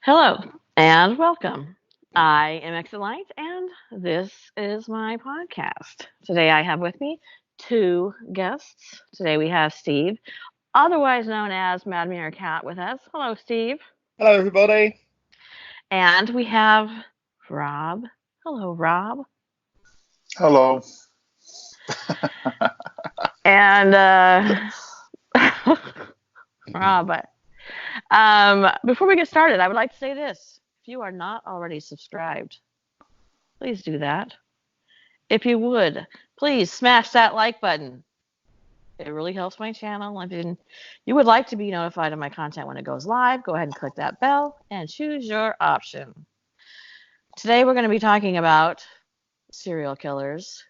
Hello and welcome. I am Excellent and this is my podcast. Today I have with me two guests. Today we have Steve, otherwise known as Mad Mirror Cat, with us. Hello, Steve. Hello, everybody. And we have Rob. Hello, Rob. Hello. And Rob, before we get started, I would like to say this. If you are not already subscribed, please do that. If you would, please smash that like button. It really helps my channel. If you would like to be notified of my content when it goes live, go ahead and click that bell and choose your option. Today we're going to be talking about serial killers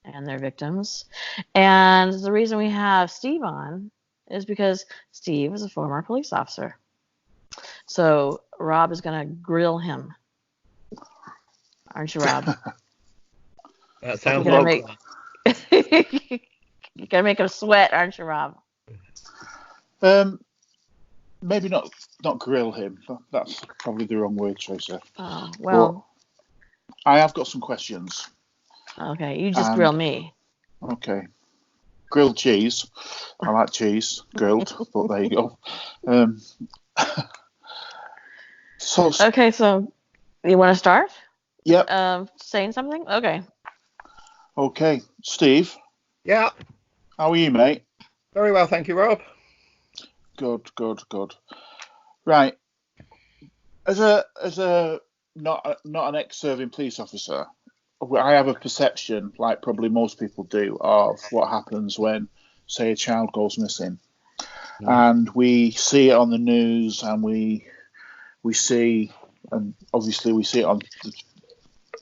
and their victims. And the reason we have Steve on is because Steve is a former police officer. So Rob is going to grill him. Aren't you, Rob? That sounds You're like You're going to make him sweat, aren't you, Rob? Maybe not grill him. That's probably the wrong word, Tracy. Oh, well. But I have got some questions. Okay, you just grill me. Okay. Grilled cheese. I like cheese. Grilled, but there you go. Okay, so you want to start? Yep. Saying something? Okay. Okay. Steve. Yeah. How are you, mate? Very well, thank you, Rob. Good. Right. As a not an ex-serving police officer, I have a perception, like probably most people do, of what happens when, say, a child goes missing, and we see it on the news, and we see, and obviously we see it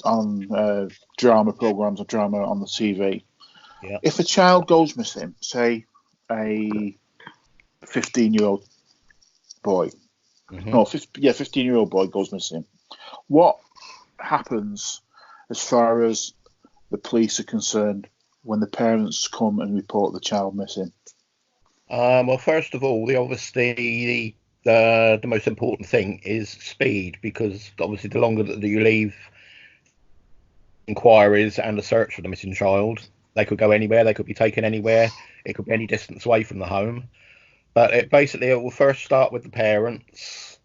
on drama programs or drama on the TV. Yeah. If a child goes missing, say a 15-year-old boy, 15-year-old boy goes missing, what happens as far as the police are concerned when the parents come and report the child missing? Well, first of all, obviously the most important thing is speed, because obviously the longer that you leave inquiries and the search for the missing child, they could go anywhere, they could be taken anywhere, it could be any distance away from the home. But it will first start with the parents.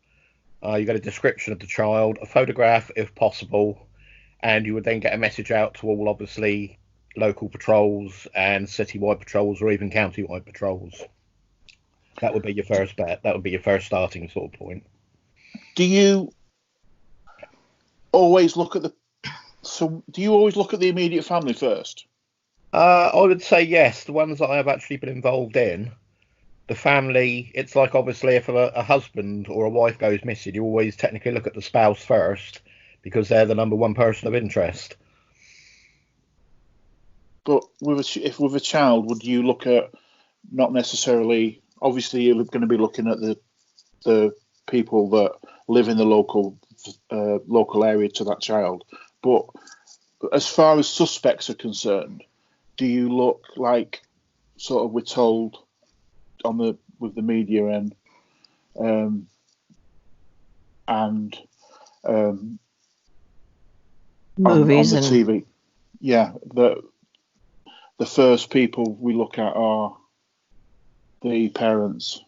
You get a description of the child, a photograph if possible, and you would then get a message out to all, obviously, local patrols and citywide patrols, or even county-wide patrols. That would be your first bet. That would be your first starting sort of point. Do you always look at the immediate family first? I would say yes. The ones that I have actually been involved in, the family, it's like obviously if a husband or a wife goes missing, you always technically look at the spouse first, because they're the number one person of interest. But with a child, would you look at, not necessarily, obviously you're going to be looking at the people that live in the local area to that child, but as far as suspects are concerned, do you look like sort of we're told with the media and movies on the TV? Yeah, the first people we look at are the parents.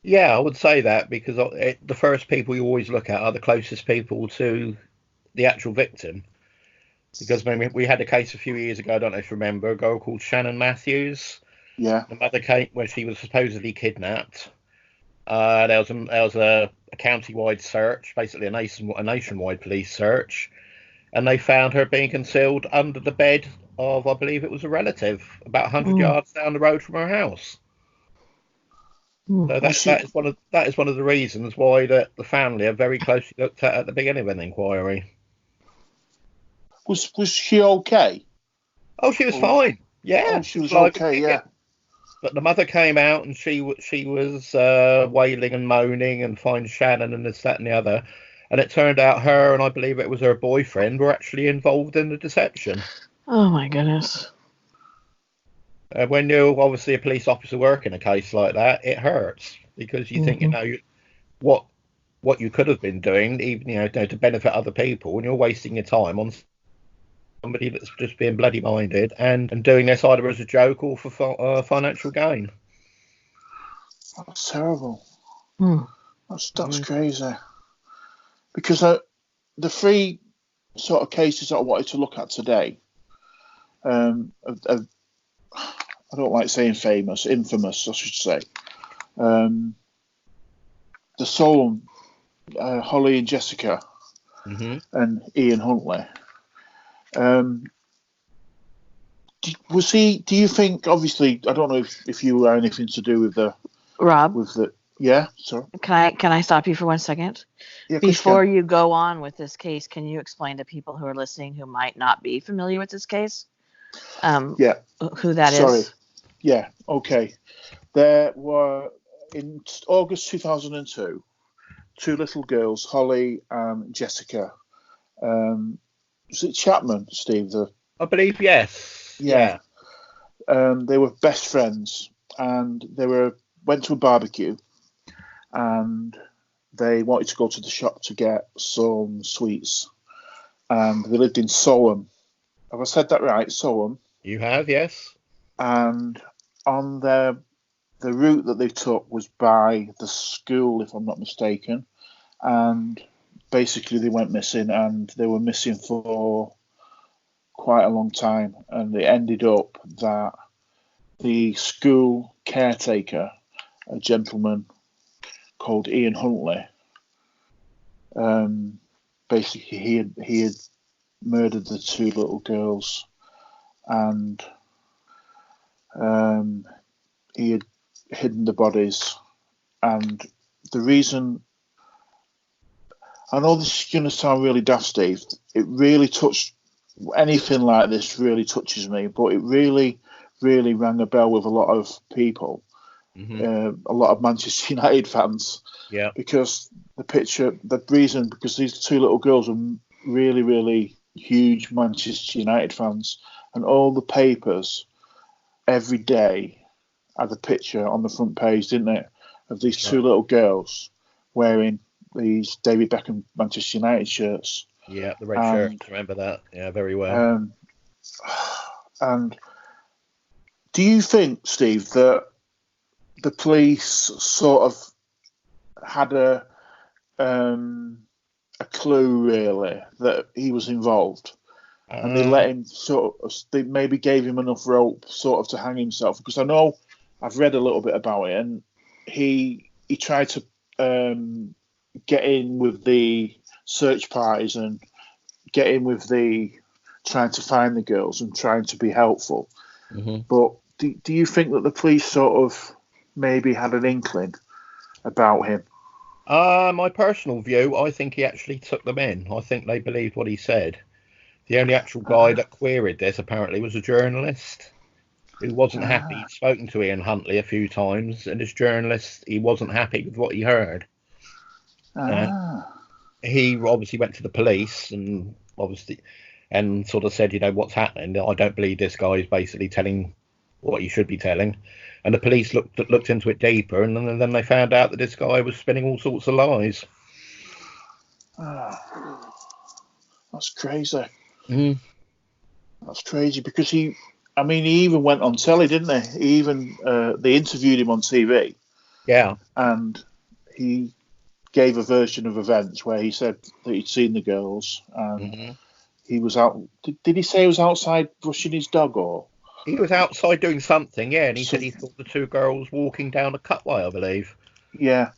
Yeah, I would say that, because the first people you always look at are the closest people to the actual victim. Because we had a case a few years ago, I don't know if you remember, a girl called Shannon Matthews. Yeah. The mother came when she was supposedly kidnapped. There was a county-wide search, basically a nationwide police search, and they found her being concealed under the bed of, I believe it was a relative, about 100 yards down the road from her house. So that is one of the reasons why the family are very closely looked at the beginning of an inquiry. Was she okay? Oh, she was fine. Yeah, oh, she was okay. Yeah. But the mother came out and she was wailing and moaning and find Shannon and this, that, and the other. And it turned out her, and I believe it was her boyfriend, were actually involved in the deception. Oh my goodness. When you're obviously a police officer working a case like that, it hurts, because you think, what what you could have been doing, even to benefit other people, and you're wasting your time on somebody that's just being bloody minded and doing this either as a joke or for financial gain. That's terrible. Hmm. That's crazy. Because the three sort of cases that I wanted to look at today, I don't like saying infamous, I should say. The Solon, Holly and Jessica, and Ian Huntley. Do you think? Obviously, I don't know if you were anything to do with Rob, Yeah, sorry. can I stop you for 1 second? Yeah, before you go on with this case, can you explain to people who are listening who might not be familiar with this case? Yeah. Who that Sorry. is? Yeah. Okay. There were in August 2002, two little girls, Holly and Jessica. Was it Chapman, Steve? I believe yes. Yeah. They were best friends, and went to a barbecue, and they wanted to go to the shop to get some sweets, and they lived in Soham. Have I said that right? Soham. You have, yes. And on the route that they took was by the school, if I'm not mistaken, and basically they went missing, and they were missing for quite a long time, and it ended up that the school caretaker, a gentleman called Ian Huntley, basically he had murdered the two little girls, and he had hidden the bodies. And the reason, I know this is going to sound really daft, Steve, it really touched, anything like this really touches me, but it really, really rang a bell with a lot of people, a lot of Manchester United fans. Yeah. Because because these two little girls were really, really huge Manchester United fans, and all the papers every day had a picture on the front page, didn't it, of these two little girls wearing these David Beckham Manchester United shirts. Yeah, the red shirts. Remember that? Yeah, very well. And do you think, Steve, that the police sort of had a clue, really, that he was involved, and they let him they maybe gave him enough rope sort of to hang himself? Because I know I've read a little bit about it, and he tried to get in with the search parties and get in with the trying to find the girls and trying to be helpful. But do you think that the police sort of maybe had an inkling about him? My personal view, I think he actually took them in. I think they believed what he said. The only actual guy that queried this apparently was a journalist who wasn't happy. He'd spoken to Ian Huntley a few times, and this journalist, he wasn't happy with what he heard. He obviously went to the police and sort of said, what's happening? I don't believe this guy is basically telling what he should be telling. And the police looked into it deeper, and then they found out that this guy was spinning all sorts of lies. That's crazy. That's crazy, because he even went on telly, didn't he? They interviewed him on TV. Yeah. And he gave a version of events where he said that he'd seen the girls, and he was out. Did he say he was outside brushing his dog, or? He was outside doing something, yeah, and he said he thought the two girls walking down a cutway, I believe. Yeah.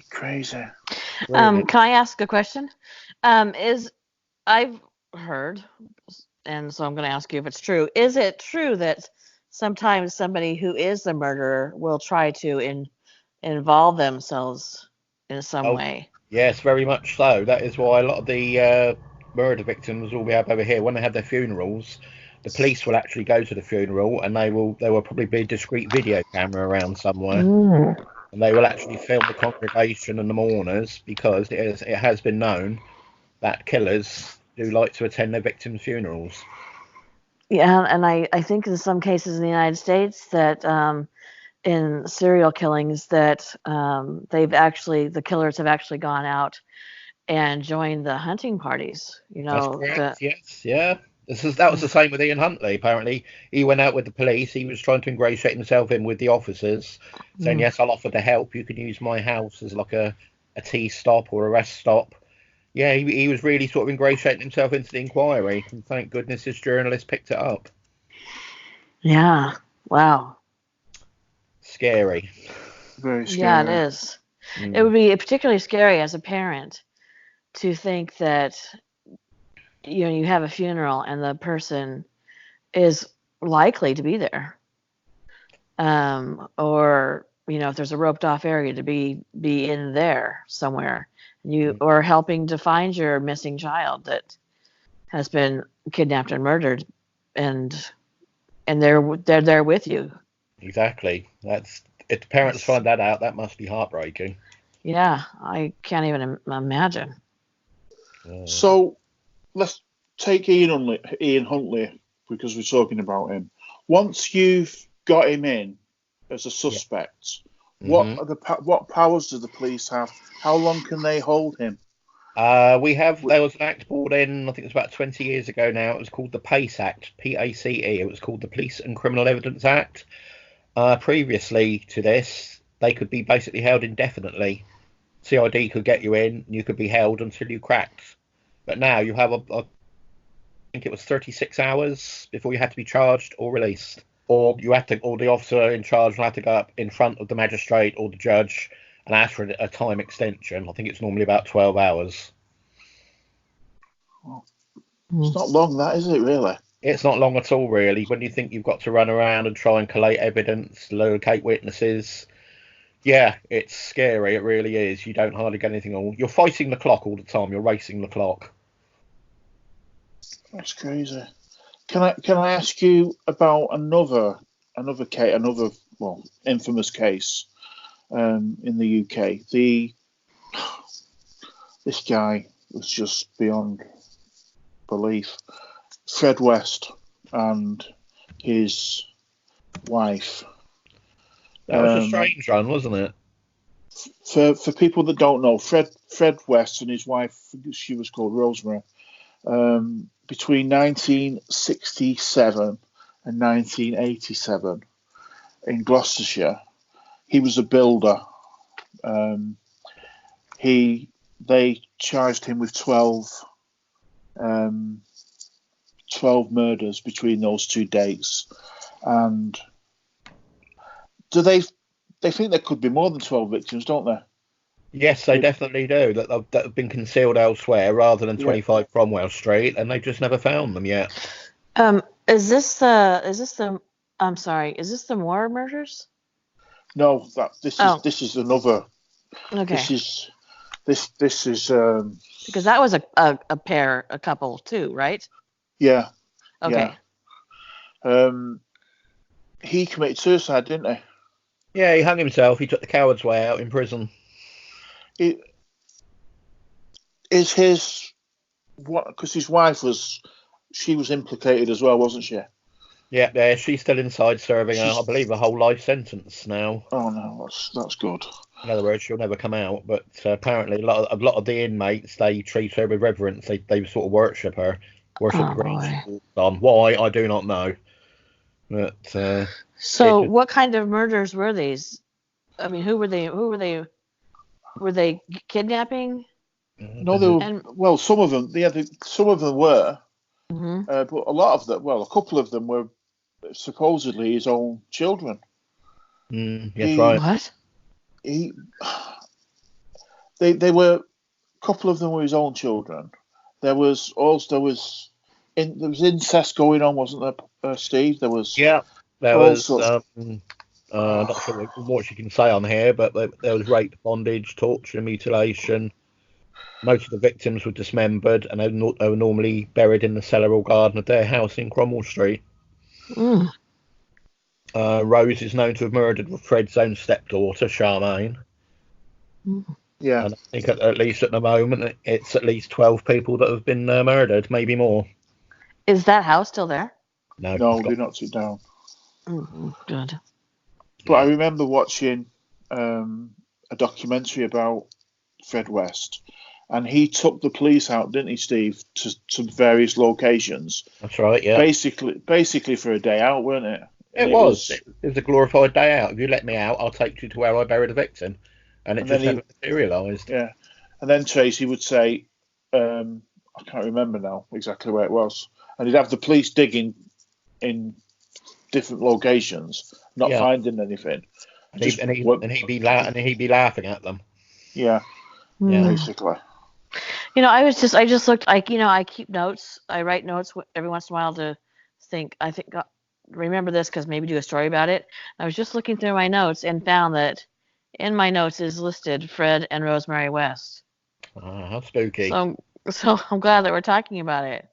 Crazy. Can I ask a question? I've heard, and so I'm going to ask you if it's true. Is it true that sometimes somebody who is the murderer will try to involve themselves in some way? Yes, very much so. That is why a lot of the murder victims will be up over here when they have their funerals. The police will actually go to the funeral, and there will probably be a discreet video camera around somewhere, and they will actually film the congregation and the mourners, because it has been known that killers do like to attend their victims' funerals. Yeah, and I think in some cases in the United States that in serial killings that the killers have actually gone out and joined the hunting parties. That's correct. Yes, yeah. That was the same with Ian Huntley. Apparently, he went out with the police. He was trying to ingratiate himself in with the officers, saying, "Yes, I'll offer to help. You can use my house as like a tea stop or a rest stop." Yeah, he was really sort of ingratiating himself into the inquiry, and thank goodness his journalist picked it up. Yeah. Wow. Scary. Very scary. Yeah, it is. It would be particularly scary as a parent to think that you have a funeral and the person is likely to be there, or if there's a roped off area, to be in there somewhere, or helping to find your missing child that has been kidnapped and murdered, and they're there with you. Exactly. If the parents find that out, that must be heartbreaking. Yeah, I can't even imagine. So let's take Ian Huntley, because we're talking about him. Once you've got him in as a suspect, what powers do the police have? How long can they hold him? There was an act brought in, I think it was about 20 years ago now. It was called the PACE Act, PACE. It was called the Police and Criminal Evidence Act. Previously to this, they could be basically held indefinitely. CID could get you in, and you could be held until you cracked. But now you have I think it was 36 hours before you had to be charged or released, or the officer in charge will have to go up in front of the magistrate or the judge and ask for a time extension. I think it's normally about 12 hours. It's not long, that, is it, really? It's not long at all, really. When you think you've got to run around and try and collate evidence, locate witnesses, yeah, it's scary. It really is. You don't hardly get anything on. You're fighting the clock all the time. You're racing the clock. That's crazy. Can I ask you about another infamous case in the UK? This guy was just beyond belief. Fred West and his wife. That was a strange one, wasn't it? For people that don't know, Fred West and his wife, she was called Rosemary, between 1967 and 1987 in Gloucestershire, he was a builder. They charged him with 12 murders between those two dates, and they think there could be more than 12 victims, don't they? Yes, they definitely do. That have been concealed elsewhere rather than 25 Cromwell Street, and they've just never found them yet. Is this the Moore murders? No, this is another. Okay. This is because that was a couple too, right? Yeah. Okay. Yeah. He committed suicide, didn't he? Yeah, he hung himself. He took the coward's way out in prison. Because his wife was implicated as well, wasn't she? Yeah, she's still inside serving, I believe, a whole life sentence now. Oh no, that's good. In other words, she'll never come out. But apparently, a lot of the inmates, they treat her with reverence. They sort of worship her, the ground she walks on. Why, I do not know. But so, what kind of murders were these? I mean, who were they? Were they kidnapping? No, they were. Well, some of them. Some of them were. Mm-hmm. But a lot of them. Well, a couple of them were supposedly his own children. Yes, right. What? They were. A couple of them were his own children. There was incest going on, wasn't there, Steve? There was. Yeah, there was. Not sure what you can say on here, but there was rape, bondage, torture, mutilation. Most of the victims were dismembered, and they were normally buried in the cellar or garden of their house in Cromwell Street. Rose is known to have murdered Fred's own stepdaughter, Charmaine. Yeah. And I think at least at the moment, it's at least 12 people that have been murdered, maybe more. Is that house still there? No, they knocked it down. Good. But I remember watching a documentary about Fred West, and he took the police out, didn't he, Steve, to various locations. That's right. Yeah. Basically for a day out, weren't it? It was. It was a glorified day out. If you let me out, I'll take you to where I buried the victim, and it just never materialised. Yeah, and then Tracy would say, I can't remember now exactly where it was, and he'd have the police digging in different locations, not finding anything. And he'd be laughing at them. Yeah, basically. I just looked, I keep notes. I write notes every once in a while to remember this because maybe do a story about it. I was just looking through my notes and found that in my notes is listed Fred and Rosemary West. How spooky. So I'm glad that we're talking about it.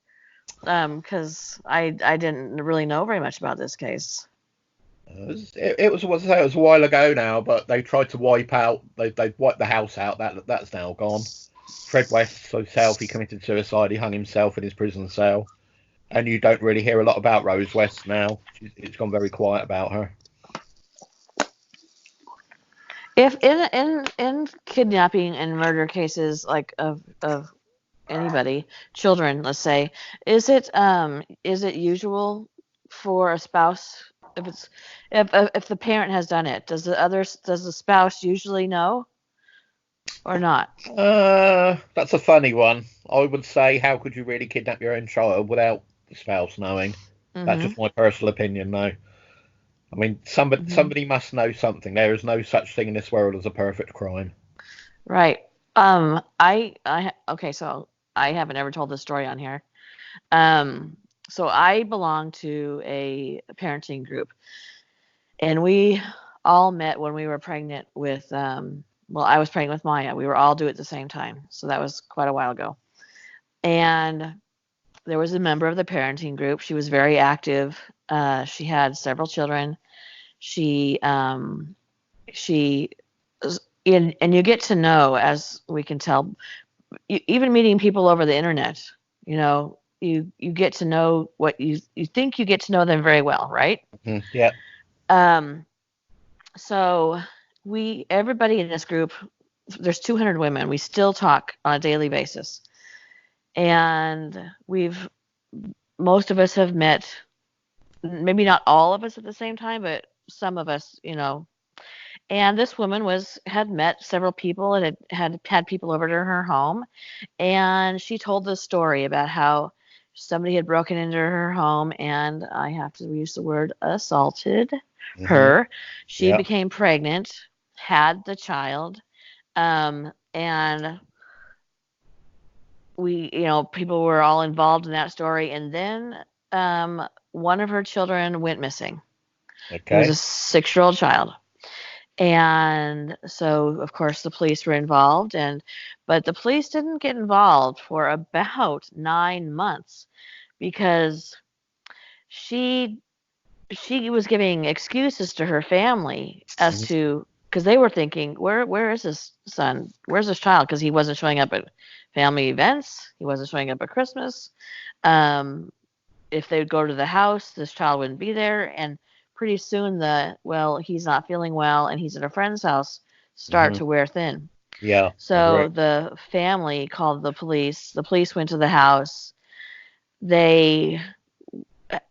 Because I didn't really know very much about this case. It was a while ago now, but they tried to wipe out. They wiped the house out. That's now gone. Fred West himself, he committed suicide. He hung himself in his prison cell, and you don't really hear a lot about Rose West now. It's gone very quiet about her. If in kidnapping and murder cases like of anybody, children, let's say, is it usual for a spouse if the parent has done it? Does the spouse usually know or not? That's a funny one. I would say, how could you really kidnap your own child without the spouse knowing? Mm-hmm. That's just my personal opinion, though. I mean, somebody must know something. There is no such thing in this world as a perfect crime. Right. Okay, so I haven't ever told this story on here. So I belong to a parenting group, and we all met when we were pregnant with, I was pregnant with Maya. We were all due at the same time. So that was quite a while ago. And there was a member of the parenting group. She was very active. She had several children. And you get to know, as we can tell, even meeting people over the internet, you get to know what you think you get to know them very well, right? Mm-hmm. Yeah. So everybody in this group, there's 200 women. We still talk on a daily basis, and most of us have met, maybe not all of us at the same time, but some of us, And this woman had met several people and had people over to her home, and she told this story about how somebody had broken into her home, and I have to use the word assaulted her. She became pregnant, had the child, and people were all involved in that story. And then one of her children went missing. Okay. It was a 6-year-old child. And so, of course, the police were involved, but the police didn't get involved for about 9 months because she was giving excuses to her family as to, because they were thinking, where is this son? Where's this child? Because he wasn't showing up at family events. He wasn't showing up at Christmas. If they would go to the house, this child wouldn't be there. And pretty soon he's not feeling well and he's at a friend's house start to wear thin. Yeah. So the family called the police. The police went to the house. What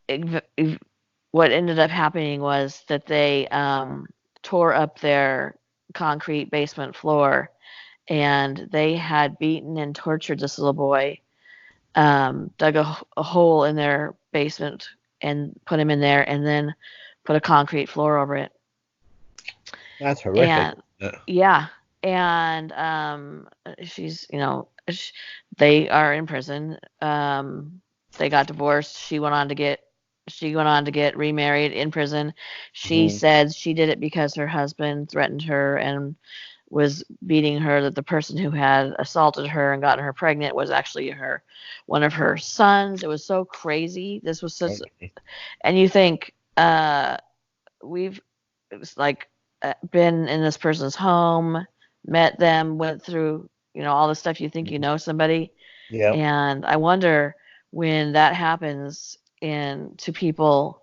ended up happening was that they tore up their concrete basement floor, and they had beaten and tortured this little boy, dug a hole in their basement and put him in there, and then put a concrete floor over it. That's horrific. And, yeah. And they are in prison. They got divorced. She went on to get remarried in prison. She said she did it because her husband threatened her and was beating her, that the person who had assaulted her and gotten her pregnant was actually one of her sons. It was so crazy. This was such, and you think, we've been in this person's home, met them, went through, all the stuff you think you know somebody. Yeah. And I wonder when that happens to people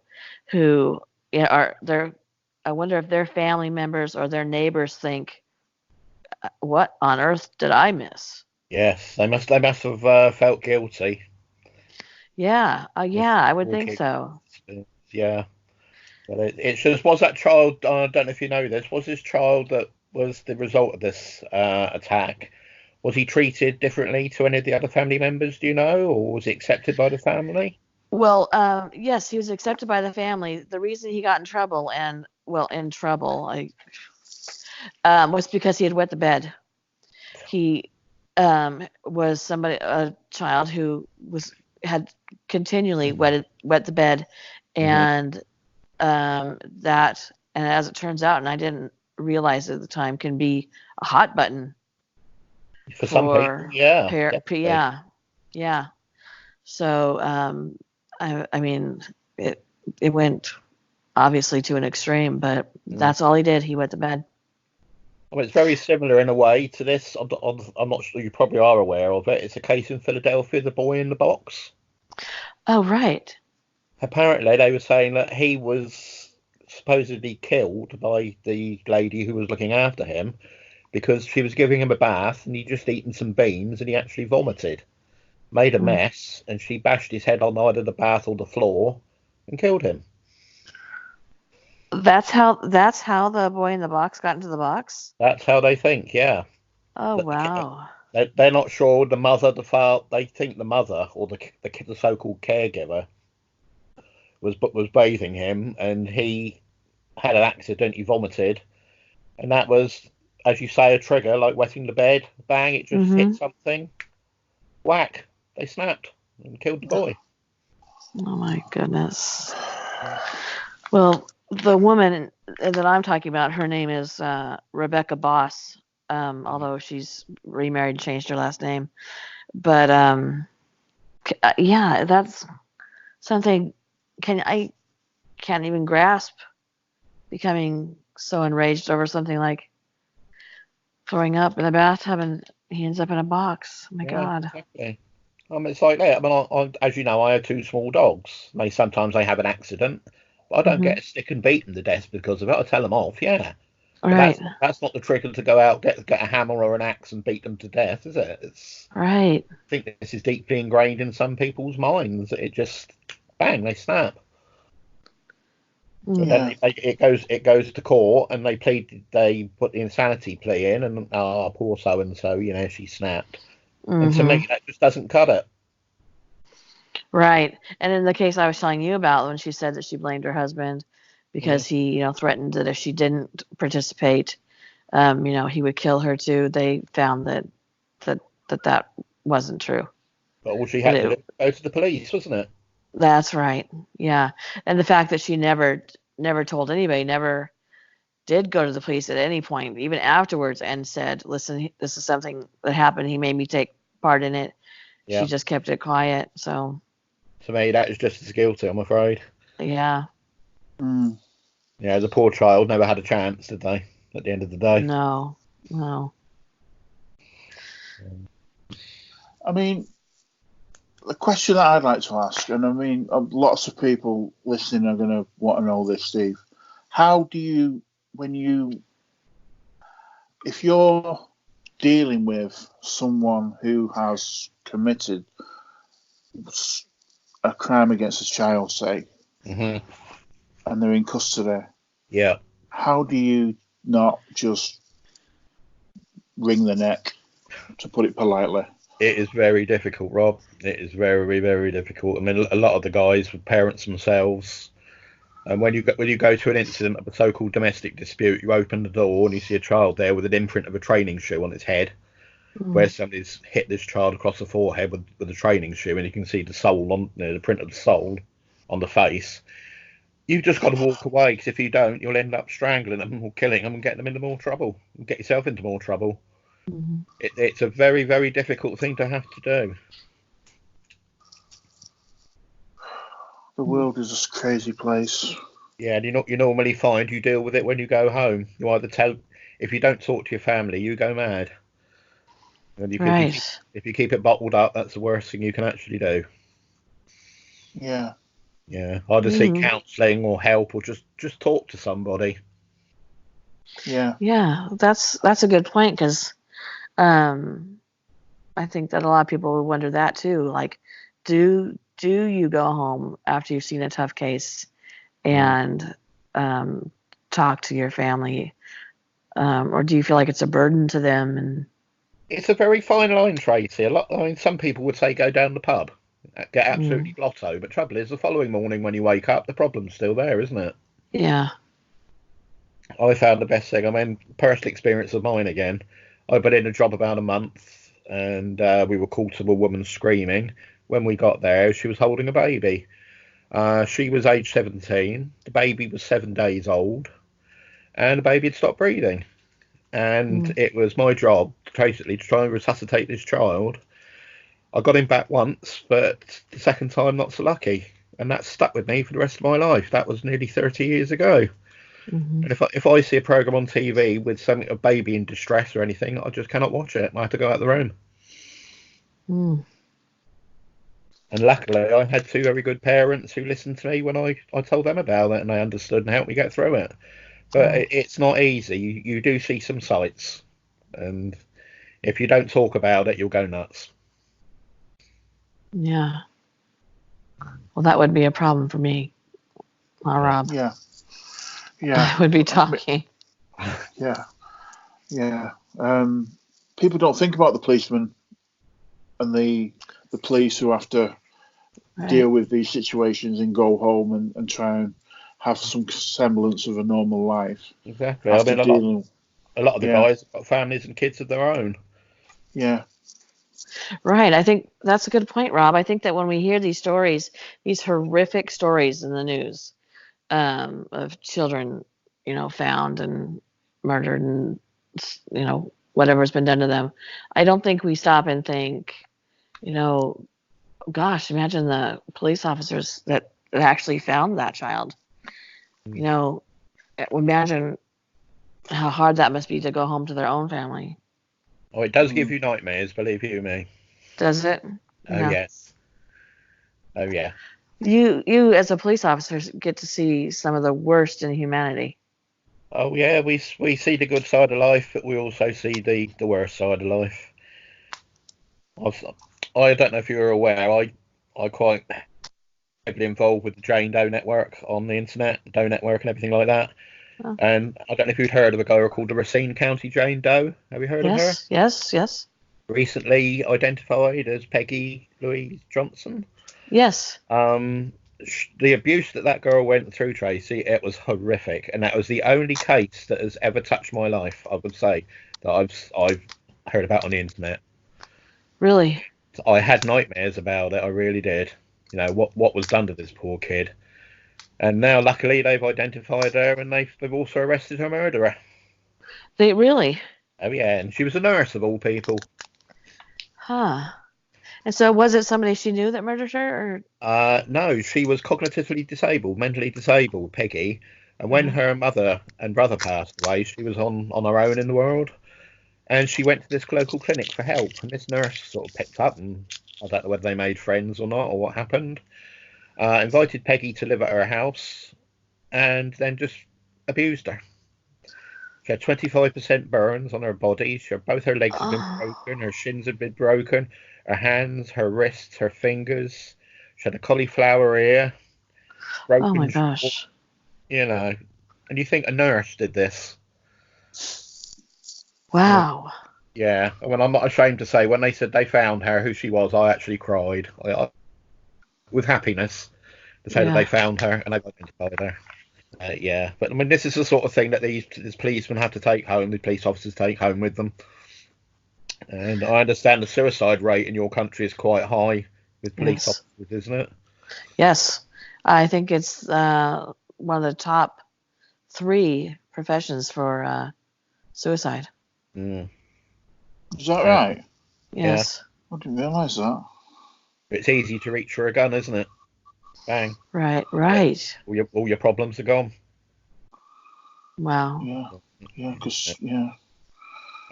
who they're I wonder if their family members or their neighbors think, what on earth did I miss? Yes, they must have felt guilty. Yeah, This yeah, I would poor think kid. so. Yeah, but it's just, was that child? I don't know if you know this. Was this child that was the result of this attack? Was he treated differently to any of the other family members? Do you know, or was he accepted by the family? Well, yes, he was accepted by the family. The reason he got in trouble, and well, in trouble, was because he had wet the bed. He was a child who had continually wet the bed, Hmm. and and as it turns out, and I didn't realize at the time, can be a hot button For some people, for yeah, definitely. yeah, yeah. So I mean, it it went obviously to an extreme, but Mm. that's all he did. He wet the bed. I mean, it's very similar in a way to this. I'm not sure, you probably are aware of it. It's a case in Philadelphia, the boy in the box. Oh, right. Apparently, they were saying that he was supposedly killed by the lady who was looking after him because she was giving him a bath and he'd just eaten some beans and he actually vomited, made a Mm. mess, and she bashed his head on either the bath or the floor and killed him. That's how the boy in the box got into the box. That's how they think, yeah. Oh, That wow. they're not sure the mother, the father, they think the mother or the so-called caregiver was bathing him and he had an accident, he vomited, and that was, as you say, a trigger, like wetting the bed. Bang! It just hit Mm-hmm. something. Whack! They snapped and killed the boy. Oh my goodness. Well, the woman that I'm talking about, her name is Rebecca Boss. Although she's remarried, changed her last name. But yeah, that's something. I can't even grasp becoming so enraged over something like throwing up in a bathtub and he ends up in a box. Oh my Yeah, God. exactly. It's like that. I mean, as you know, I have two small dogs. Sometimes they have an accident, but I don't Hmm. get a stick and beaten to death because of it. I tell them off, yeah. But Right. that's not the trigger to go out, get a hammer or an axe and beat them to death, is it? Right. I think this is deeply ingrained in some people's minds. It just bang, they snap. But Mm. then Yeah. it goes to court and they put the insanity plea in and poor so and so, she snapped. And to Hmm. me that just doesn't cut it. Right. And in the case I was telling you about, when she said that she blamed her husband Mm. because he, threatened that if she didn't participate, he would kill her too. They found that that wasn't true. But all she That had to do it was go to the police, wasn't it? That's right. Yeah. And the fact that she never told anybody, never did go to the police at any point, even afterwards, and said, "Listen, this is something that happened. He made me take part in it." She Yeah. just kept it quiet. So, To me that is just as guilty, I'm afraid. yeah. Mm. Yeah, the poor child never had a chance, did they? At the end of the day. No. No. I mean, the question that I'd like to ask, and I mean, lots of people listening are going to want to know this, Steve. How do you, if you're dealing with someone who has committed a crime against a child, say, Hmm. and they're in custody, Yeah. how do you not just wring the neck, to put it politely? It is very difficult, Rob. It is very, very difficult. I mean, a lot of the guys were parents themselves, and when you go to an incident of a so-called domestic dispute, you open the door and you see a child there with an imprint of a training shoe on its head, where Mm. somebody's hit this child across the forehead with a training shoe, and you can see the sole on the print of the sole on the face. You've just got to walk away, because if you don't, you'll end up strangling them or killing them and getting them into more trouble, and get yourself into more trouble. Mhm. It's a very, very difficult thing to have to do. The world is a crazy place. Yeah, and you normally find you deal with it when you go home. You either tell, if you don't talk to your family, you go mad. And Right. if you keep it bottled up, that's the worst thing you can actually do. Yeah. Yeah, either seek Mhm. counselling or help, or just talk to somebody. Yeah. Yeah, that's a good point, because I think that a lot of people would wonder that too. Like, do you go home after you've seen a tough case and talk to your family, or do you feel like it's a burden to them? And It's a very fine line, Tracy. Some people would say go down the pub, get absolutely blotto, but trouble is the following morning when you wake up, the problem's still there, isn't it? yeah, I found the best thing. I mean, personal experience of mine again. I'd been in a job about a month, and we were called to a woman screaming. When we got there, she was holding a baby. She was age 17. The baby was 7 days old, and the baby had stopped breathing. And it was my job, basically, to try and resuscitate this child. I got him back once, but the second time, not so lucky. And that stuck with me for the rest of my life. That was nearly 30 years ago. And if I see a program on TV with a baby in distress or anything, I just cannot watch it. I have to go out the room. And luckily, I had two very good parents who listened to me when I told them about it, and they understood and helped me get through it. But it's not easy. You do see some sights, and if you don't talk about it, you'll go nuts. Yeah. Well, that would be a problem for me, Rob. Yeah. I would be talking. Yeah. People don't think about the policemen and the police who have to deal with these situations and go home and try and have some semblance of a normal life. Exactly. I mean, a lot of the guys have got families and kids of their own. Yeah. Right. I think that's a good point, Rob. I think that when we hear these stories, these horrific stories in the news, of children, found and murdered, and whatever's been done to them, I don't think we stop and think, gosh, imagine the police officers that actually found that child. Imagine how hard that must be to go home to their own family. Oh, it does give you nightmares, believe you me. Does it? Oh, yes. Oh, yeah. You as a police officer get to see some of the worst in humanity. Oh, yeah, we see the good side of life, but we also see the worst side of life. I don't know if you're aware, I quite heavily involved with the Jane Doe network on the internet, the Doe network and everything like that. Oh. And I don't know if you'd heard of a girl called the Racine County Jane Doe. Have you heard of her? Yes. Recently identified as Peggy Louise Johnson. Yes. The abuse that girl went through, Tracy, it was horrific, and that was the only case that has ever touched my life, I would say, that I've heard about on the internet. Really? I had nightmares about it. I really did. What was done to this poor kid. And now, luckily, they've identified her, and they've also arrested her murderer. They really? Oh, yeah, and she was a nurse, of all people. Huh. And so was it somebody she knew that murdered her? Or? No, she was cognitively disabled, mentally disabled, Peggy. And when her mother and brother passed away, she was on her own in the world. And she went to this local clinic for help. And this nurse sort of picked up, and I don't know whether they made friends or not, or what happened. Invited Peggy to live at her house, and then just abused her. She had 25% burns on her body. Both her legs had been broken, her shins had been broken, her hands, her wrists, her fingers. She had a cauliflower ear. Oh my gosh. And you think a nurse did this. Wow. Yeah. Well, I'm not ashamed to say, when they said they found her, who she was, I actually cried with happiness to say that they found her and they've identified her. But I mean, this is the sort of thing that these policemen have to take home, the police officers take home with them. And I understand the suicide rate in your country is quite high with police officers, isn't it? Yes. I think it's one of the top 3 professions for suicide. Mm. Is that right? Yes. Yeah. I didn't realise that. It's easy to reach for a gun, isn't it? Bang. Right. All your problems are gone. Wow. Yeah.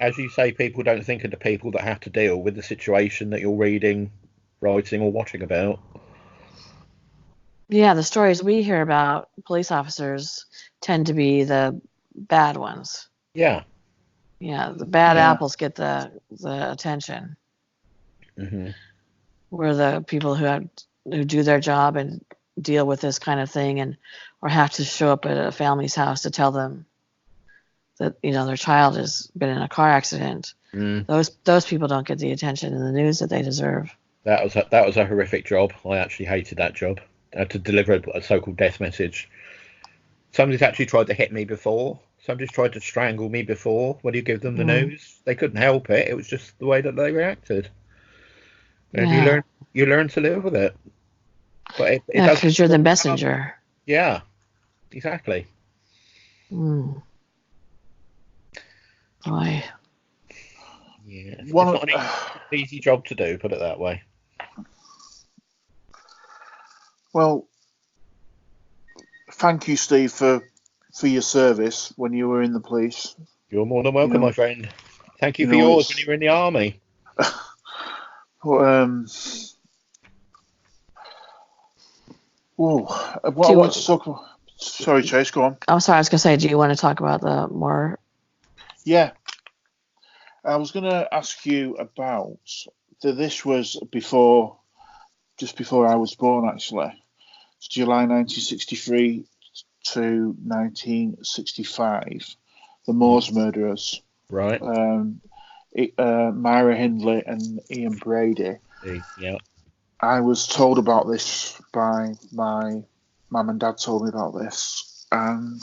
As you say, people don't think of the people that have to deal with the situation that you're reading, writing, or watching about. Yeah, the stories we hear about police officers tend to be the bad ones. Yeah. Yeah, the bad Yeah. apples get the attention, Hmm. where the people who do their job and deal with this kind of thing and or have to show up at a family's house to tell them that their child has been in a car accident. Mm. Those people don't get the attention in the news that they deserve. That was a horrific job. I actually hated that job. To deliver a so-called death message. Somebody's actually tried to hit me before. Somebody's tried to strangle me before. When you give them the Mm. news, they couldn't help it. It was just the way that they reacted, and Yeah, you learn to live with it. But it yeah, does. because you're the messenger. Yeah, exactly. Mm. Boy. Yeah, it's One, not an easy job to do. Put it that way. well, thank you, Steve, for your service when you were in the police. You're more than welcome, my friend. Thank you for know, yours when you were in the army. What I want to talk about. Sorry, Chase, go on. I'm sorry, I was going to say, do you want to talk about the more? Yeah, I was going to ask you about this was just before I was born, actually. It's July 1963 to 1965. The Moors murderers. Right. Myra Hindley and Ian Brady. Yeah. I was told about this by my mum and dad told me about this, and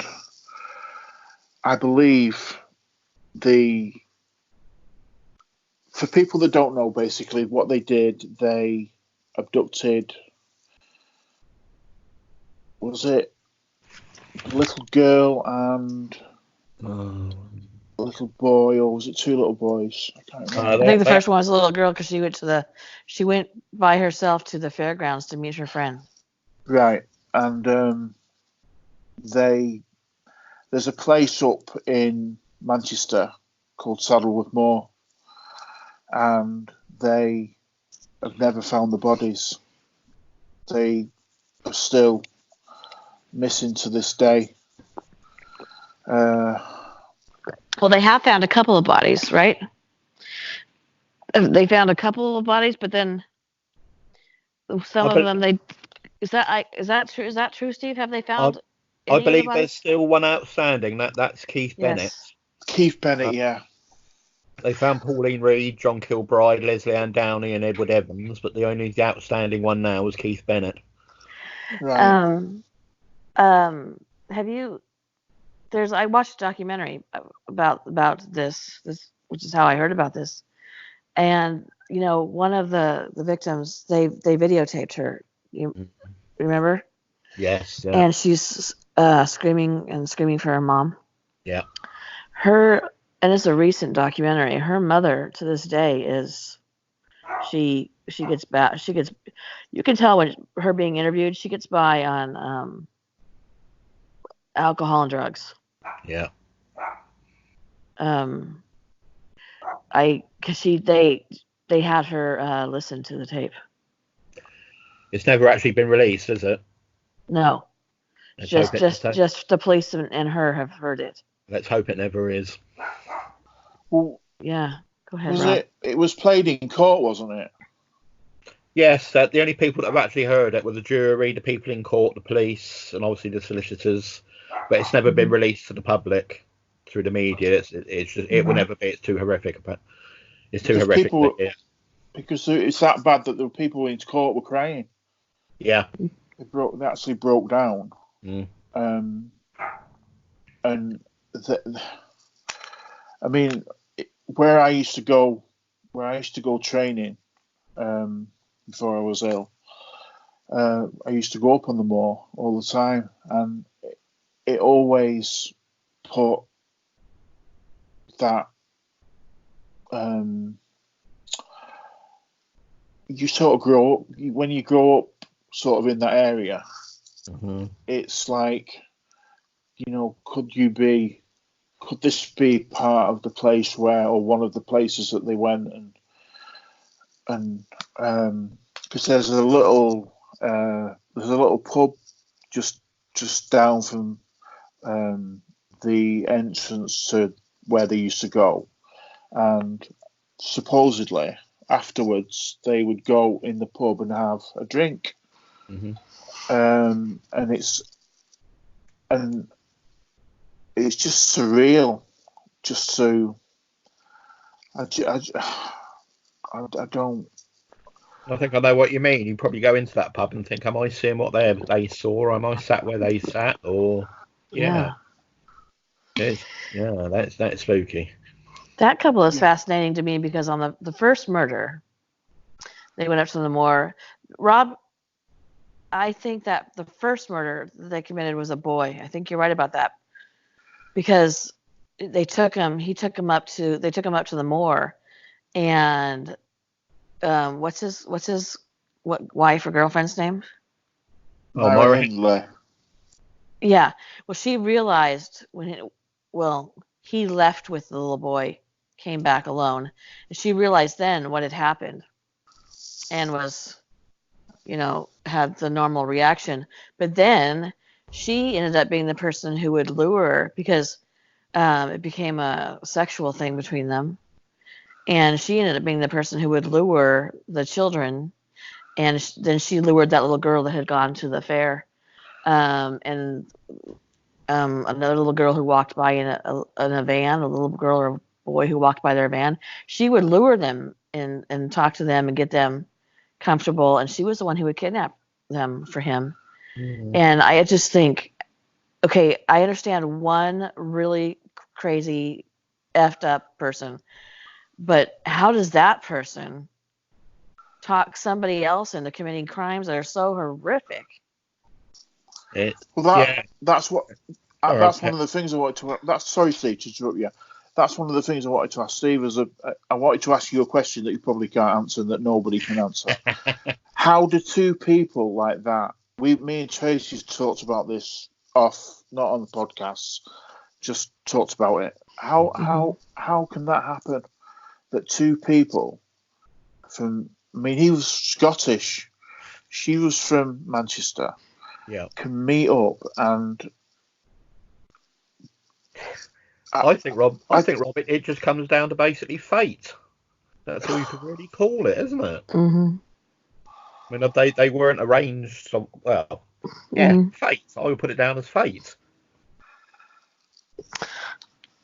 I believe for people that don't know, basically what they did, they abducted, was it a little girl and a little boy, or was it two little boys? I can't remember. I think the first one was a little girl because she went by herself to the fairgrounds to meet her friend. Right, and there's a place up in Manchester called Saddleworth Moor, and they have never found the bodies. They are still missing to this day. Well, they have found a couple of bodies, right? They found a couple of bodies, but then some of them is that true? Is that true, Steve? Have they found? I believe there's still one outstanding. That's Keith Bennett. Keith Bennett, yeah. They found Pauline Reed, John Kilbride, Leslie Ann Downey, and Edward Evans, but the only outstanding one now is Keith Bennett. Right. Have you? I watched a documentary about this, which is how I heard about this. And one of the victims, they videotaped her. You remember? Yes. Yeah. And she's screaming for her mom. Yeah. And it's a recent documentary. Her mother to this day is she gets back. You can tell when her being interviewed, she gets by on alcohol and drugs. Yeah. Because they had her listen to the tape. It's never actually been released, is it? No. Just the police and her have heard it. Let's hope it never is. Well, yeah. Go ahead, Rob. It was played in court, wasn't it? Yes, the only people that have actually heard it were the jury, the people in court, the police, and obviously the solicitors. But it's never been released to the public through the media. It will never be. It's too horrific. It's too horrific. Because it's that bad that the people in court were crying. Yeah. They actually broke down. Mm. I mean, where I used to go training before I was ill, I used to go up on the moor all the time, and it always put that you sort of grow up when you grow up sort of in that area. Mm-hmm. It's like, could this be part of the place or one of the places that they went and because there's a little pub just down from the entrance to where they used to go, and supposedly afterwards they would go in the pub and have a drink. Mm-hmm. And it's just surreal, just so I don't. I think I know what you mean. You probably go into that pub and think, am I seeing what they saw? Am I sat where they sat? Or yeah, that's spooky. That couple is fascinating to me because on the first murder, they went up to the moor. Rob, I think that the first murder they committed was a boy. I think you're right about that, because they took him up to the moor, and what's his wife or girlfriend's name? Myra Hindley. Yeah. Well, she realized he left with the little boy, came back alone, and she realized then what had happened, and was, had the normal reaction. But then she ended up being the person who would lure, because it became a sexual thing between them. And she ended up being the person who would lure the children. And then she lured that little girl that had gone to the fair. And another little girl who walked by in a van, a little girl or boy who walked by their van. She would lure them and talk to them and get them comfortable. And she was the one who would kidnap them for him. Mm-hmm. And I just think, okay, I understand one really crazy, effed up person, but how does that person talk somebody else into committing crimes that are so horrific? That's one of the things I wanted to. Sorry, Steve, to interrupt you. That's one of the things I wanted to ask Steve. I wanted to ask you a question that you probably can't answer, and that nobody can answer. How do two people like that? Me and Tracy talked about this off, not on the podcast, just talked about it. How can that happen? That two people he was Scottish, she was from Manchester. Yeah, can meet up, and I think Rob, it just comes down to basically fate. That's all you can really call it, isn't it? Mm-hmm. I mean, they weren't arranged. So, well, yeah, mm-hmm. Fate. I would put it down as fate.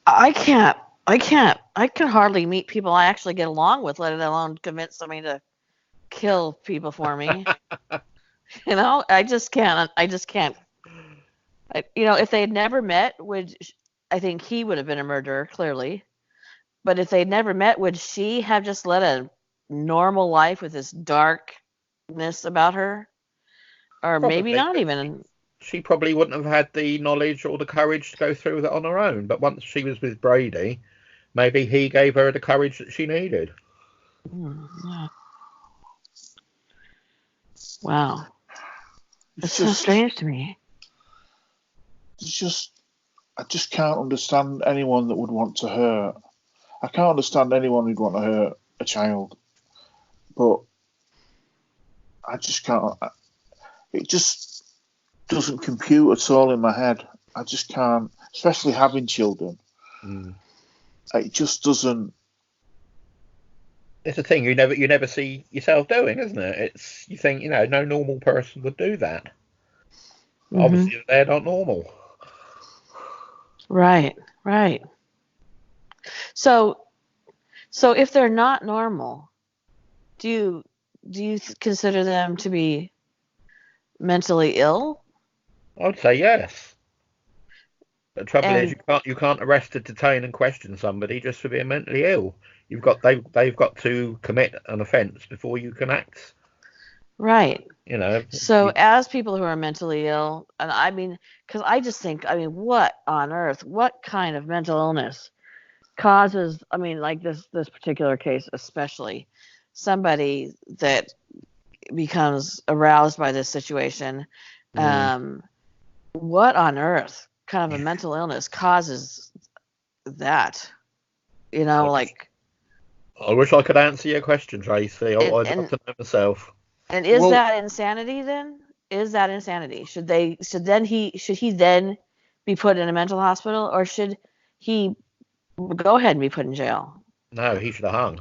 I can hardly meet people I actually get along with, let alone convince somebody to kill people for me. I just can't. If they had never met, I think he would have been a murderer, clearly. But if they'd never met, would she have just led a normal life with this darkness about her? Or probably, maybe not even. She probably wouldn't have had the knowledge or the courage to go through with it on her own. But once she was with Brady, maybe he gave her the courage that she needed. Yeah. Wow. It's so strange to me. I just can't understand anyone that would want to hurt. I can't understand anyone who'd want to hurt a child. But I just can't. It just doesn't compute at all in my head. I just can't, especially having children. It just doesn't. It's a thing you never see yourself doing, isn't it? It's, you think, no normal person would do that. Mm-hmm. Obviously, they're not normal. Right. So if they're not normal, do you consider them to be mentally ill? I would say yes. The trouble is you can't arrest, detain, and question somebody just for being mentally ill. They've got to commit an offence before you can act. Right. So as people who are mentally ill, and I mean, because I just think, what on earth? What kind of mental illness causes? Like this particular case, especially somebody that becomes aroused by this situation. What on earth kind of a mental illness causes that? I wish I could answer your question, Tracy. I'd love to know myself. And is that insanity then? Is that insanity? Should he then be put in a mental hospital, or should he go ahead and be put in jail. No, he should have hung.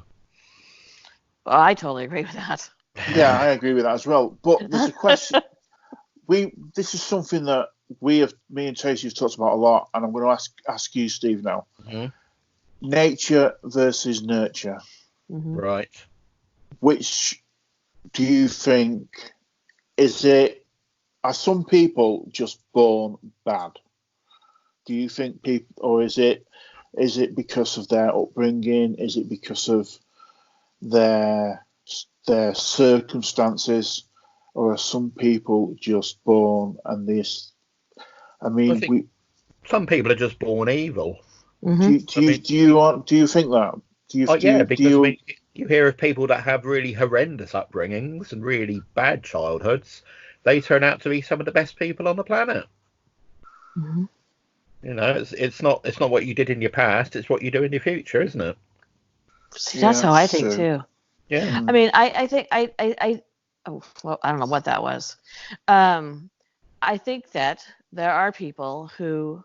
Well, I totally agree with that. Yeah, I agree with that as well. But there's a question. This is something that me and Tracy have talked about a lot, and I'm going to ask you, Steve, now. Mm-hmm. Nature versus nurture. Mm-hmm. Right. Which do you think are some people just born bad? Do you think people, or is it because of their upbringing? Is it because of their circumstances, or are some people just born and this? I mean, I think some people are just born evil. Mm-hmm. Do you think that? Because you hear of people that have really horrendous upbringings and really bad childhoods. They turn out to be some of the best people on the planet. Mm-hmm. You know, it's not what you did in your past. It's what you do in your future, isn't it? See, that's how I think too. Yeah. I mean, I think oh, well, I don't know what that was. I think that there are people who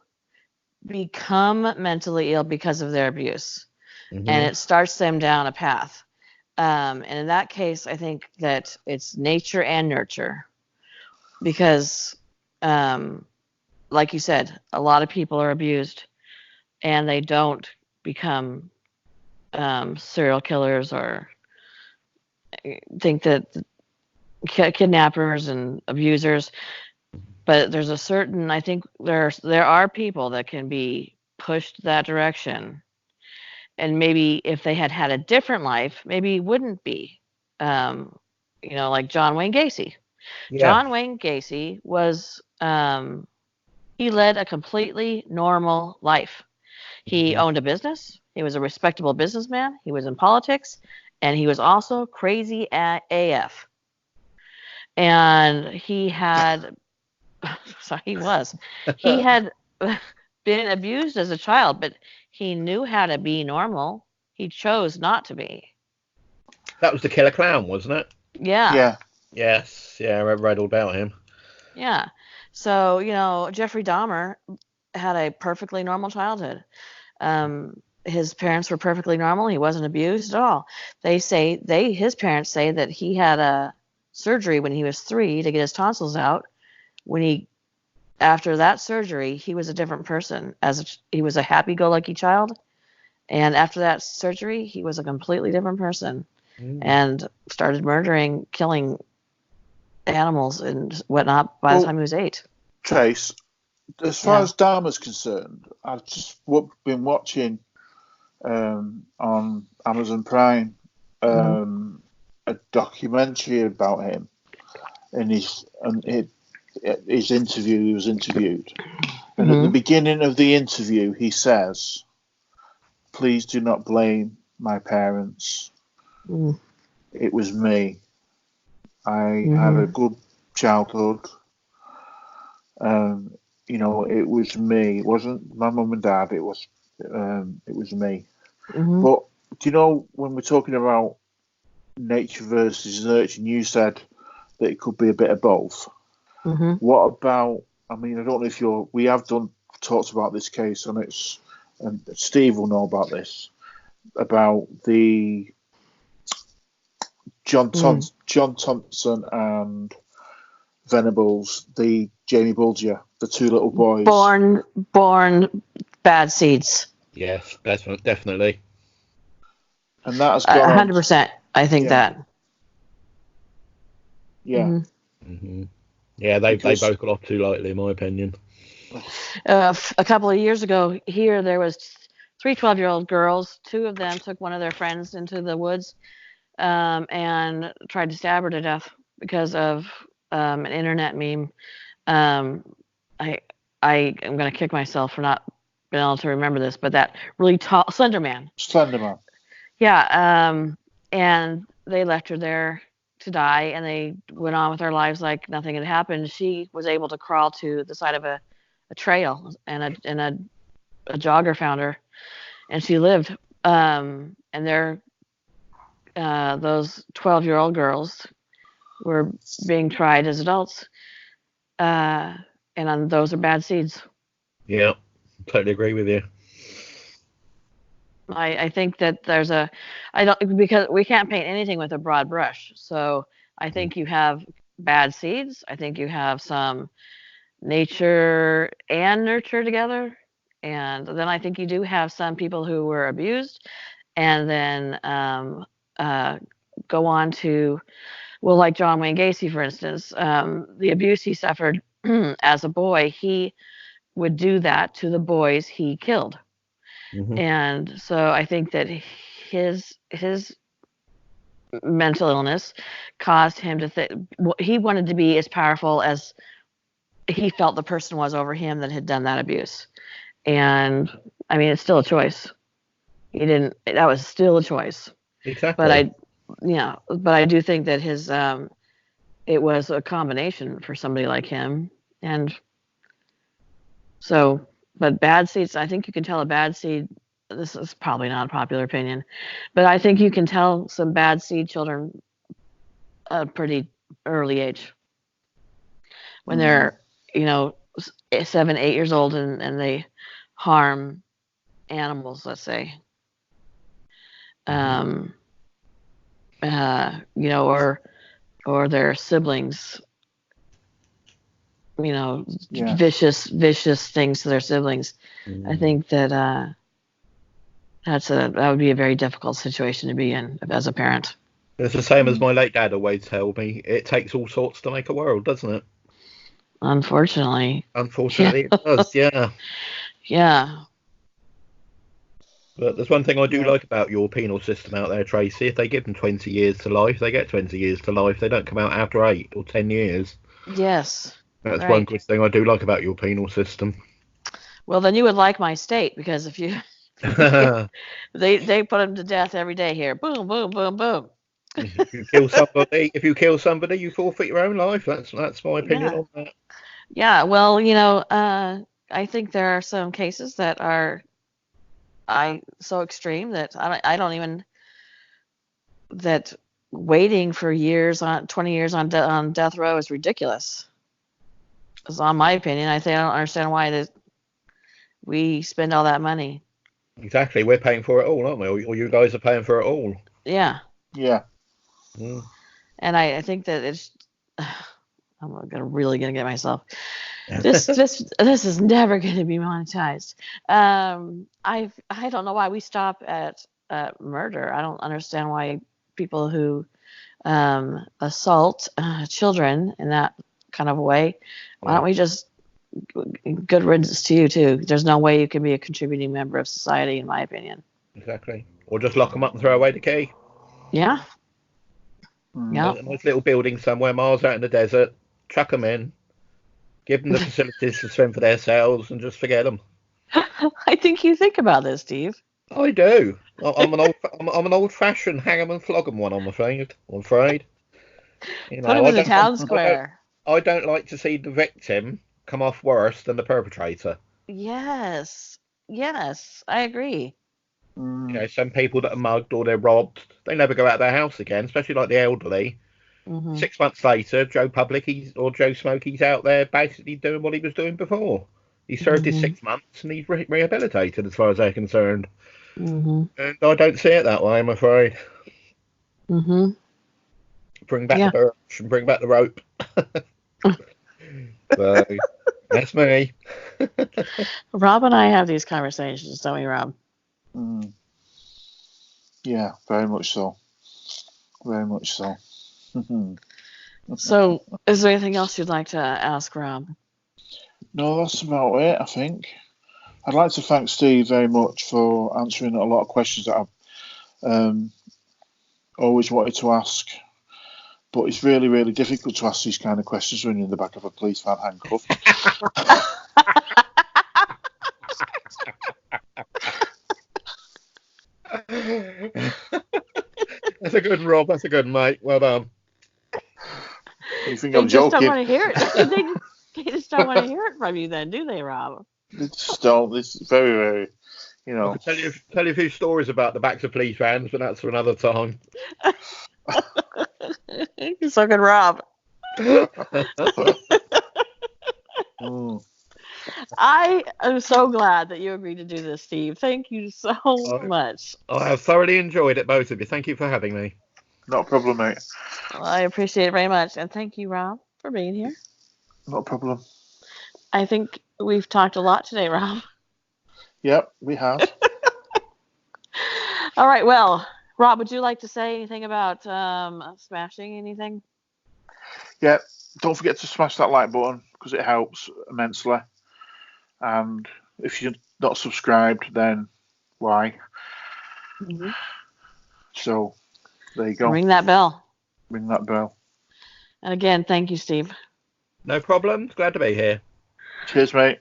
become mentally ill because of their abuse, Mm-hmm. and it starts them down a path. And in that case, I think that it's nature and nurture, because, like you said, a lot of people are abused, and they don't become serial killers or think that kidnappers and abusers. But there's a certain, I think there are people that can be pushed that direction, and maybe if they had a different life, maybe wouldn't be, like John Wayne Gacy. Yeah. John Wayne Gacy was, he led a completely normal life. He Mm-hmm. owned a business. He was a respectable businessman. He was in politics, and he was also crazy at AF. And he had, so he had been abused as a child, but he knew how to be normal. He chose not to be. That was the Killer Clown, wasn't it? Yeah. Yeah. Yes. Yeah, I read all about him. Yeah. So, Jeffrey Dahmer had a perfectly normal childhood. His parents were perfectly normal. He wasn't abused at all. His parents say that he had a surgery when he was 3 to get his tonsils out. After that surgery, he was a different person. He was a happy-go-lucky child, and after that surgery, he was a completely different person, and started murdering, killing animals and whatnot by the time he was 8. Trace, as far as Dahmer's concerned, I've just been watching on Amazon Prime a documentary about him, and his interview. He was interviewed, and at the beginning of the interview, he says, "Please do not blame my parents. It was me. I had a good childhood. It was me. It wasn't my mum and dad. It was me." But do you know, when we're talking about nature versus nurture, you said that it could be a bit of both. What about? I mean, I don't know if we have talked about this case, and Steve will know about this, about the John Thompson and Venables, the Jamie Bulger, the 2 little boys. Born bad seeds. Yes, definitely. And that has gone 100%. I think that. Yeah. Yeah, they both got off too lightly, in my opinion. A couple of years ago, here there was 3 12-year-old girls. 2 of them took one of their friends into the woods and tried to stab her to death because of an internet meme. I am going to kick myself for not being able to remember this, but that really tall, Slender Man. Yeah, and they left her there to die, and they went on with their lives like nothing had happened. She was able to crawl to the side of a trail, and a jogger found her, and she lived. And those 12-year-old girls were being tried as adults, and those are bad seeds. Yeah, totally agree with you. I think that I don't, because we can't paint anything with a broad brush. So I think you have bad seeds. I think you have some nature and nurture together. And then I think you do have some people who were abused and then uh, go on to, well, like John Wayne Gacy, for instance, the abuse he suffered as a boy, he would do that to the boys he killed. Hmm. And so I think that his mental illness caused him to think he wanted to be as powerful as he felt the person was over him that had done that abuse. And I mean, it's still a choice. He didn't. That was still a choice. But Exactly. but I do think that his it was a combination for somebody like him. And so, but bad seeds, I think you can tell a bad seed. This is probably not a popular opinion, but I think you can tell some bad seed children at a pretty early age when they're, you know, 7, 8 years old and they harm animals, let's say, um, you know, or their siblings, you know, Yeah. vicious things to their siblings. I think that that would be a very difficult situation to be in as a parent. It's the same as my late dad always told me. It takes all sorts to make a world, doesn't it? Unfortunately. Unfortunately, it does. Yeah. Yeah. But there's one thing I do Yeah. like about your penal system out there, Tracy. If they give them 20 years to life, they get 20 years to life. They don't come out after 8 or 10 years. Yes. That's one Right. good thing I do like about your penal system. Well, then you would like my state because if you they put them to death every day here. Boom, boom, boom, boom. If you kill somebody, you forfeit your own life. That's my opinion Yeah. on that. Yeah. Well, you know, I think there are some cases that are so extreme that I don't even that waiting for years on 20 years on death row is ridiculous. It's on my opinion. I think I don't understand why we spend all that money. Exactly, we're paying for it all, aren't we? Or you guys are paying for it all. Yeah. Yeah. Mm. And I think that it's I'm really gonna get myself. This is never gonna be monetized. I don't know why we stop at murder. I don't understand why people who assault children in that kind of a way. Why don't we just good riddance to you too? There's no way you can be a contributing member of society, in my opinion. Exactly. Or just lock them up and throw away the key. Yeah. Yeah. A nice little building somewhere miles out in the desert. Chuck them in. Give them the facilities to swim for themselves and just forget them. I think you think about this, Steve. I do. I'm an old-fashioned hang 'em and flog 'em one. I'm afraid. You Put know, him in the town square. I don't like to see the victim come off worse than the perpetrator. Yes. Yes, I agree. You know, some people that are mugged or they're robbed, they never go out of their house again, especially like the elderly. Hmm. 6 months later, Joe Public or Joe Smokey's out there basically doing what he was doing before. He served his Hmm. 6 months and he's rehabilitated as far as they're concerned. Hmm. And I don't see it that way, I'm afraid. Hmm. Bring back Yeah. the birch and bring back the rope. So, that's me. Rob and I have these conversations, don't we, Rob? Yeah, very much so. Very much so. So, is there anything else you'd like to ask Rob? No, that's about it, I think. I'd like to thank Steve very much for answering a lot of questions that I've always wanted to ask. But it's really, really difficult to ask these kind of questions when you're in the back of a police van handcuffed. That's a good Rob. That's a good mate. Well done. You think They I'm just don't joking? want to hear it. They just don't want to hear it from you, then, do they, Rob? It's very, very, you I know. could tell you a few stories about the backs of police vans, but that's for another time. So good, Rob. Mm. I am so glad that you agreed to do this, Steve. Thank you so much. I have thoroughly enjoyed it, both of you. Thank you for having me. Not a problem, mate. Well, I appreciate it very much. And thank you, Rob, for being here. Not a problem. I think we've talked a lot today, Rob. Yep, we have. All right. Well, Rob, would you like to say anything about smashing anything? Yeah, don't forget to smash that like button because it helps immensely. And if you're not subscribed, then why? Mm-hmm. So there you go. Ring that bell. Ring that bell. And again, thank you, Steve. No problem. Glad to be here. Cheers, mate.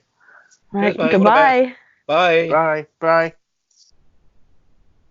Right. Cheers, mate. Goodbye. Bye. Bye. Bye.